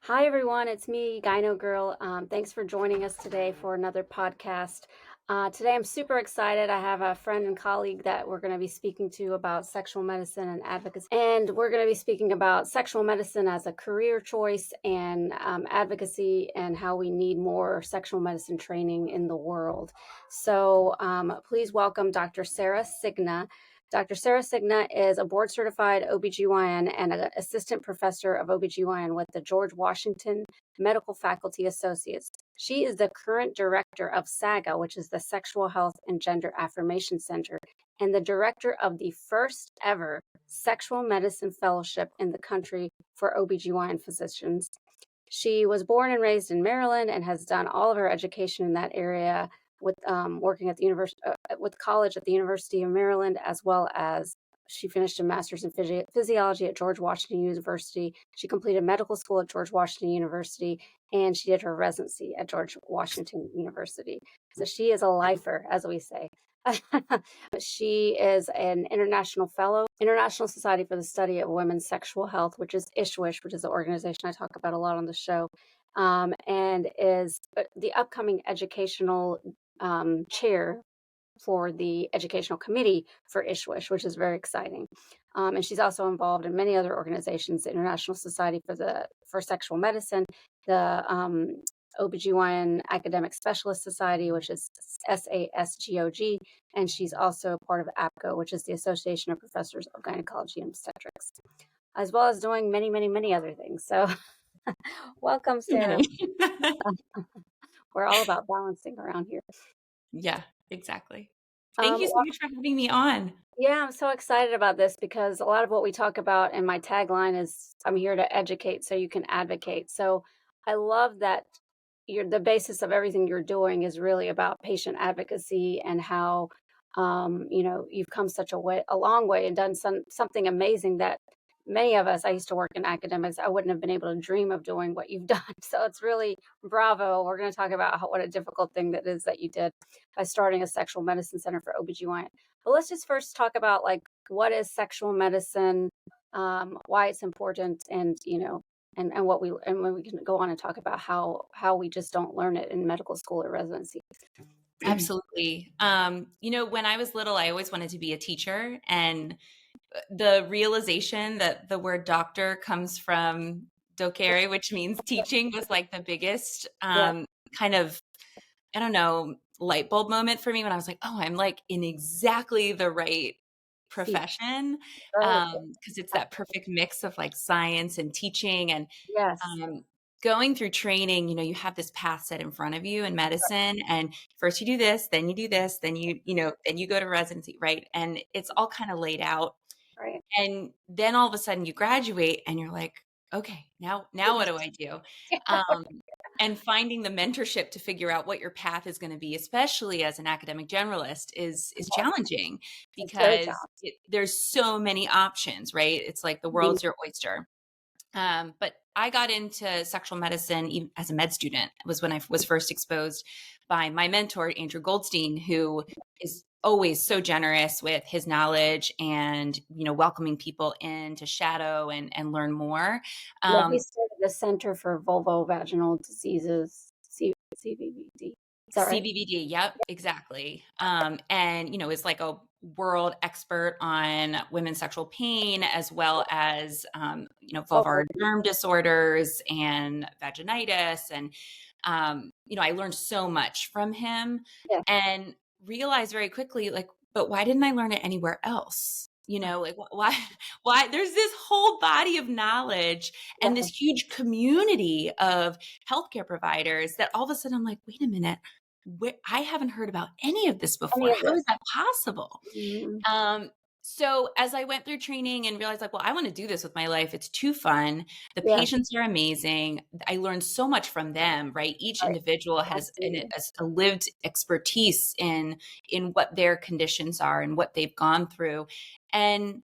Hi, everyone. It's me, Gyno Girl. Thanks for joining us today for another podcast. Today, I'm super excited. I have a friend and colleague that we're going to be speaking to about sexual medicine and advocacy. And we're going to be speaking about sexual medicine as a career choice and advocacy and how we need more sexual medicine training in the world. So please welcome Dr. Sarah Cigna. Dr. Sarah Cigna is a board-certified OB-GYN and an assistant professor of OB-GYN with the George Washington Medical Faculty Associates. She is the current director of SAGA, which is the Sexual Health and Gender Affirmation Center, and the director of the first ever Sexual Medicine Fellowship in the country for OB-GYN physicians. She was born and raised in Maryland and has done all of her education in that area with working at the university with college at the University of Maryland, as well as she finished a master's in physiology at George Washington University. She completed medical school at George Washington University, and she did her residency at George Washington University. So she is a lifer, as we say. She is an international fellow, International Society for the Study of Women's Sexual Health, which is ISHWISH, which is the organization I talk about a lot on the show, and is the upcoming educational chair for the educational committee for ISHWISH, which is very exciting. And she's also involved in many other organizations, the International Society for Sexual Medicine, the OB-GYN Academic Specialist Society, which is SASGOG, and she's also part of APGO, which is the Association of Professors of Gynecology and Obstetrics, as well as doing many, many, many other things. So welcome, Sarah. We're all about balancing around here. Yeah, exactly. Thank you so much for having me on. Yeah, I'm so excited about this because a lot of what we talk about, and my tagline is I'm here to educate so you can advocate. So I love that the basis of everything you're doing is really about patient advocacy and how you've come such a long way and done something amazing that many of us, I used to work in academics, I wouldn't have been able to dream of doing what you've done. So it's really bravo. We're going to talk about what a difficult thing that is that you did by starting a sexual medicine center for OB-GYN. But let's just first talk about what is sexual medicine, why it's important, and and when we can go on and talk about how we just don't learn it in medical school or residency. Absolutely. When I was little, I always wanted to be a teacher, and the realization that the word doctor comes from docere, which means teaching, was like the biggest kind of, I don't know, light bulb moment for me when I was like, oh, I'm like in exactly the right profession, because it's that perfect mix of like science and teaching and Yes. going through training. You have this path set in front of you in medicine, and first you do this, then you do this, then then you go to residency, right? And it's all kind of laid out. Right. And then all of a sudden you graduate and you're like, okay, now what do I do? And finding the mentorship to figure out what your path is going to be, especially as an academic generalist, is challenging because there's so many options, right? It's like the world's your oyster. But I got into sexual medicine even as a med student. It was when I was first exposed by my mentor, Andrew Goldstein, who is always so generous with his knowledge and, welcoming people in to shadow and learn more. He started the Center for Vulvo-Vaginal Diseases, CVVD. Is that right? CVVD, yep, exactly. And, is like a world expert on women's sexual pain, as well as, vulvar germ disorders and vaginitis. And, I learned so much from him and realized very quickly, but why didn't I learn it anywhere else? Why there's this whole body of knowledge and this huge community of healthcare providers that all of a sudden I'm like, wait a minute, I haven't heard about any of this before. How is that possible? Mm-hmm. So as I went through training and realized I want to do this with my life. It's too fun. The patients are amazing. I learned so much from them, right? Each individual has a lived expertise in what their conditions are and what they've gone through. And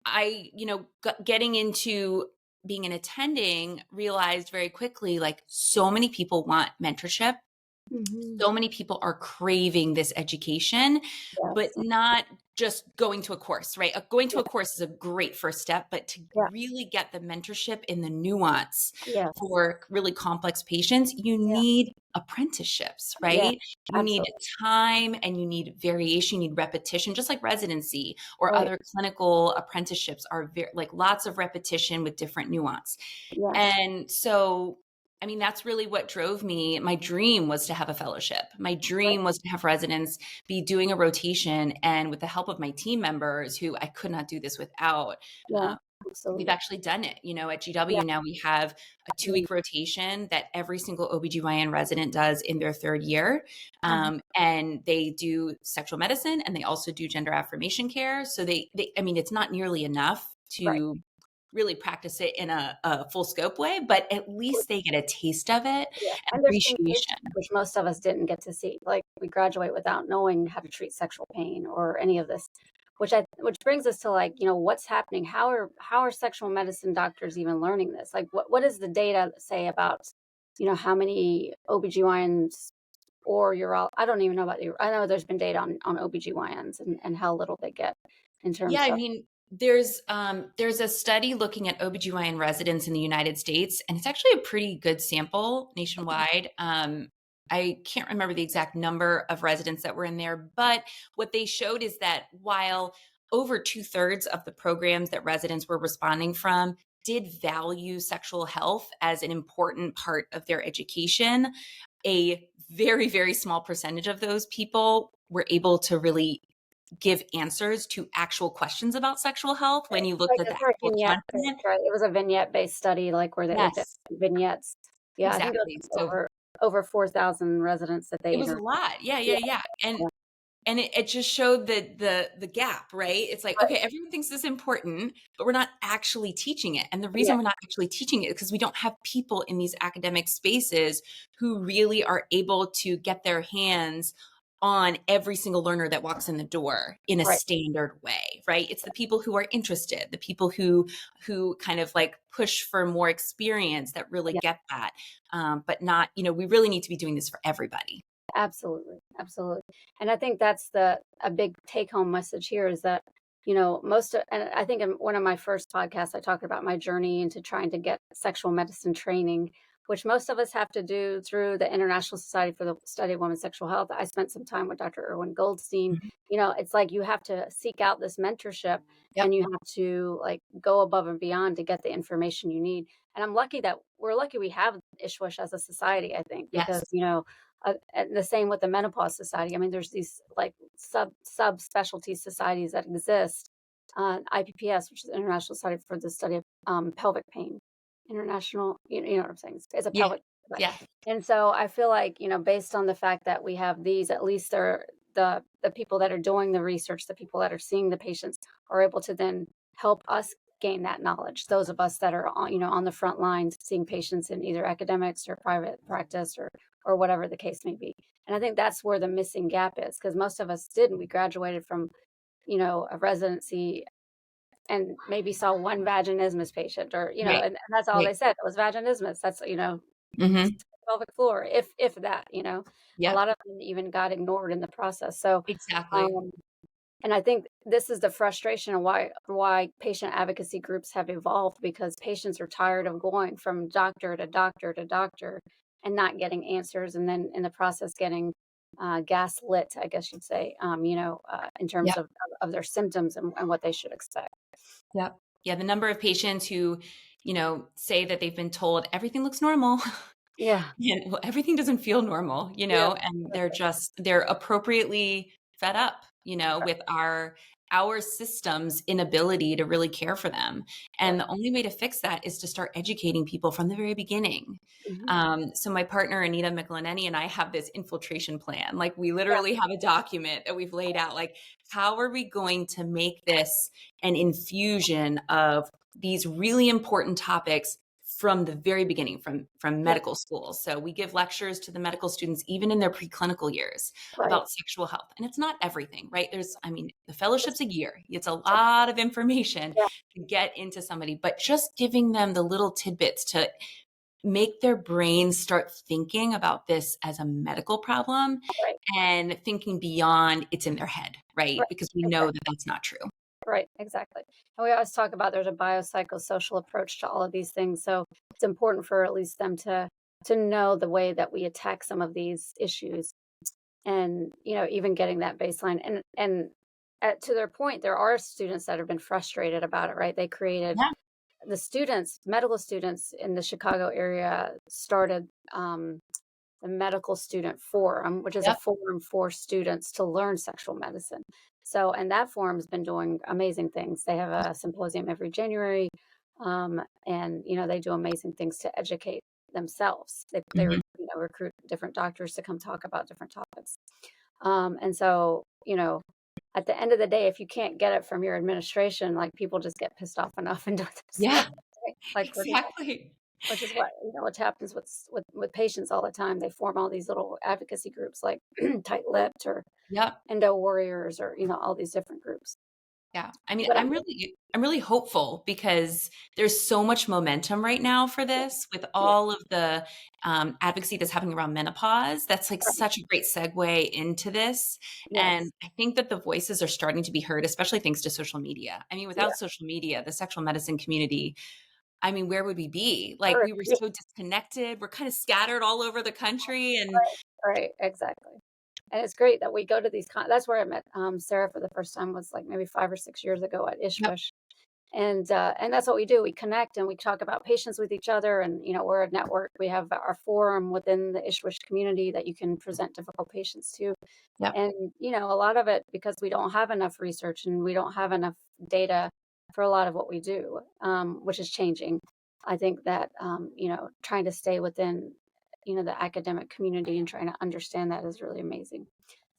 I, getting into being an attending, realized very quickly, so many people want mentorship. Mm-hmm. So many people are craving this education, but not just going to a course, right? Going to a course is a great first step, but to Yeah. really get the mentorship in the nuance Yeah. for really complex patients, you Yeah. need apprenticeships, Yeah. right? You need Absolutely. time and you need variation, you need repetition, just like residency or Right. other clinical apprenticeships are very, like lots of repetition with different nuance. Yes. And so, I mean, that's really what drove me. My dream was to have a fellowship. My Right. dream was to have residents be doing a rotation. And with the help of my team members, who I could not do this without, Yeah. uh, we've Absolutely. actually done it. At Yeah. GW now we have a Mm. 2-week rotation that every single OB-GYN resident does in their third year. Uh-huh. And they do sexual medicine and they also do gender affirmation care. So I mean, it's not nearly enough Right. to really practice it in a full scope way, but at least they get a taste of it Yeah, and and they're seeing patients appreciation. which most of us didn't get to see. Like, we graduate without knowing how to treat sexual pain or any of this, which brings us to, like, what's happening? How are sexual medicine doctors even learning this? Like, what does the data say about, how many OB-GYNs or I don't even know about I know there's been data on OB-GYNs and how little they get in Yeah, terms I of. mean, there's a study looking at OB-GYN residents in the United States, and it's actually a pretty good sample nationwide. I can't remember the exact number of residents that were in there, but what they showed is that while over 2/3 of the programs that residents were responding from did value sexual health as an important part of their education, a very, very small percentage of those people were able to really give answers to actual questions about sexual health when you looked Right, at the it's very actual vignette content. based, right? It was a vignette-based study, like, where they looked at Yes, vignettes. Yeah, I think it exactly. was So over 4,000 residents that they it was a interviewed. lot. Yeah, Yeah, yeah, yeah. yeah, And it just showed the gap, right? It's like, right, okay, everyone thinks this is important, but we're not actually teaching it. And the yeah, reason we're not actually teaching it is because we don't have people in these academic spaces who really are able to get their hands on every single learner that walks in the door in a right, standard way, right? It's the people who are interested, the people who kind of like push for more experience that really yeah, get that. But not, we really need to be doing this for everybody. absolutely, absolutely. And I think that's a big take-home message here is that, and I think in one of my first podcasts, I talked about my journey into trying to get sexual medicine training, which most of us have to do through the International Society for the Study of Women's Sexual Health. I spent some time with Dr. Irwin Goldstein. Mhm. It's like you have to seek out this mentorship Yep. and you have to, like, go above and beyond to get the information you need. And we're lucky we have ISWISH as a society, I think, because, Yes. and the same with the Menopause Society. I mean, there's these, like, subspecialty societies that exist. IPPS, which is the International Society for the Study of Pelvic Pain, international. You know what I'm saying? It's a Yeah. pelvic. Yeah. And so I feel like, based on the fact that we have these, at least they're the people that are doing the research, the people that are seeing the patients, are able to then help us gain that knowledge. Those of us that are on the front lines seeing patients in either academics or private practice or whatever the case may be. And I think that's where the missing gap is, because most of us didn't. We graduated from, a residency and maybe saw one vaginismus patient, or, Right. and that's all Right. they said. It was vaginismus. That's, Mhm. pelvic floor, if that. A Yep. lot of them even got ignored in the process. So, Exactly. um, and I think this is the frustration and why patient advocacy groups have evolved, because patients are tired of going from doctor to doctor to doctor and not getting answers, and then in the process getting gaslit, I guess you'd say, in terms Yep. of their symptoms and what they should expect. Yep. Yeah, the number of patients who, say that they've been told everything looks normal. Yeah, And well, everything doesn't feel normal, yeah, and they're appropriately fed up, with our system's inability to really care for them. And right. the only way to fix that is to start educating people from the very beginning. Mhm. So my partner Anita McLenany and I have this infiltration plan. Like, we Yeah, literally have a document that we've laid out. Like, how are we going to make this an infusion of these really important topics from the very beginning, from yeah, medical school? So we give lectures to the medical students even in their preclinical years right. about sexual health. And it's not everything, right? I mean, the fellowship's a year. It's a lot of information Yeah, to get into somebody, but just giving them the little tidbits to make their brains start thinking about this as a medical problem Right, and thinking beyond it's in their head, right? right, Because we know exactly. that that's not true. Right, exactly. And we always talk about there's a biopsychosocial approach to all of these things. So it's important for at least them to know the way that we attack some of these issues, and even getting that baseline. And to their point, there are students that have been frustrated about it, right? They created Yeah. the students, medical students in the Chicago area started the Medical Student Forum, which is a Yep. forum for students to learn sexual medicine. So, and that forum has been doing amazing things. They have a symposium every January, and they do amazing things to educate themselves. They Mhm. recruit different doctors to come talk about different topics. And so, at the end of the day, if you can't get it from your administration, like, people just get pissed off enough and do it Yeah, themselves, right? Like, exactly. which is what happens with patients all the time. They form all these little advocacy groups like Tight-Lipped or Yep. Endo Warriors, or all these different groups. Yeah. I mean, But I'm really hopeful because there's so much momentum right now for yeah, this with yeah, all of the advocacy that's happening around menopause. That's like right, such a great segue into this. And yes, I think that the voices are starting to be heard, especially thanks to social media. I mean, yeah, without social media, the sexual medicine community, I mean, where would we be? Like, or we were yeah, so disconnected. We're kind of scattered all over the country. And right, exactly. And it's great that we go to these that's where I met Sarah for the first time, was like maybe 5 or 6 years ago at yep, Ishwish. And that's what we do. We connect and we talk about patients with each other, and we're a network. We have our forum within the Ishwish community that you can present difficult patients to. yep, And a lot of it, because we don't have enough research and we don't have enough data for a lot of what we do, which is changing. I think that trying to stay within the academic community and trying to understand that is really amazing.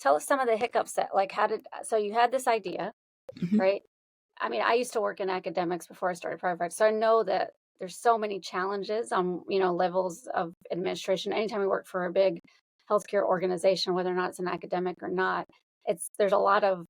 Tell us some of the hiccups that, like, how did so you had this idea, mhm, right? I mean, I used to work in academics before I started private practice, so I know that there's so many challenges on, levels of administration. Anytime we work for a big healthcare organization, whether or not it's an academic or not, there's a lot of